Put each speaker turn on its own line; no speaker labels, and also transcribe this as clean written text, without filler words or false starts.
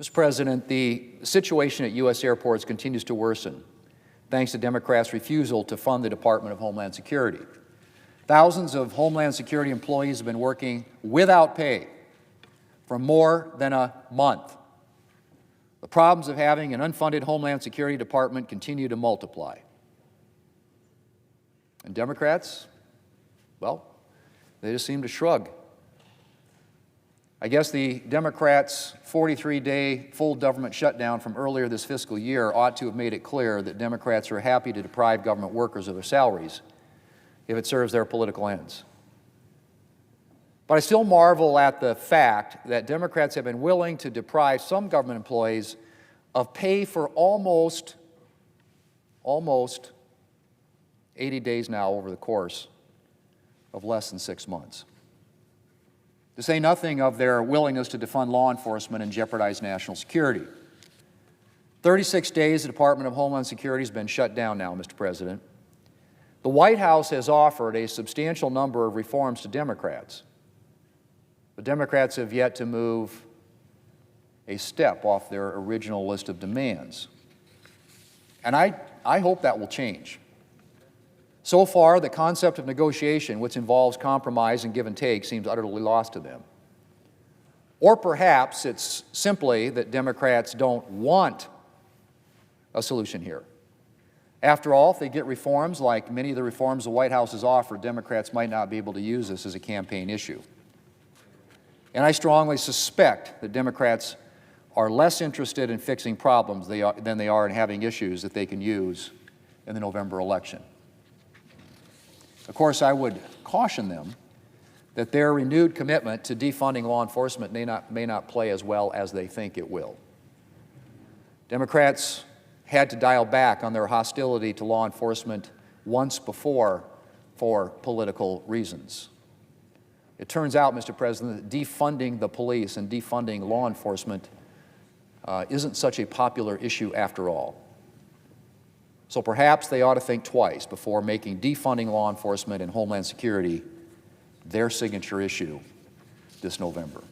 Mr. President, the situation at U.S. airports continues to worsen, thanks to Democrats' refusal to fund the Department of Homeland Security. Thousands of Homeland Security employees have been working without pay for more than a month. The problems of having an unfunded Homeland Security Department continue to multiply. And Democrats, well, they just seem to shrug. I guess the Democrats' 43-day full government shutdown from earlier this fiscal year ought to have made it clear that Democrats are happy to deprive government workers of their salaries if it serves their political ends. But I still marvel at the fact that Democrats have been willing to deprive some government employees of pay for almost 80 days now over the course of less than 6 months. To say nothing of their willingness to defund law enforcement and jeopardize national security. 36 days the Department of Homeland Security has been shut down now, Mr. President. The White House has offered a substantial number of reforms to Democrats. The Democrats have yet to move a step off their original list of demands. And I hope that will change. So far, the concept of negotiation, which involves compromise and give and take, seems utterly lost to them. Or perhaps it's simply that Democrats don't want a solution here. After all, if they get reforms like many of the reforms the White House has offered, Democrats might not be able to use this as a campaign issue. And I strongly suspect that Democrats are less interested in fixing problems than they are in having issues that they can use in the November election. Of course, I would caution them that their renewed commitment to defunding law enforcement may not play as well as they think it will. Democrats had to dial back on their hostility to law enforcement once before for political reasons. It turns out, Mr. President, that defunding the police and defunding law enforcement isn't such a popular issue after all. So perhaps they ought to think twice before making defunding law enforcement and Homeland Security their signature issue this November.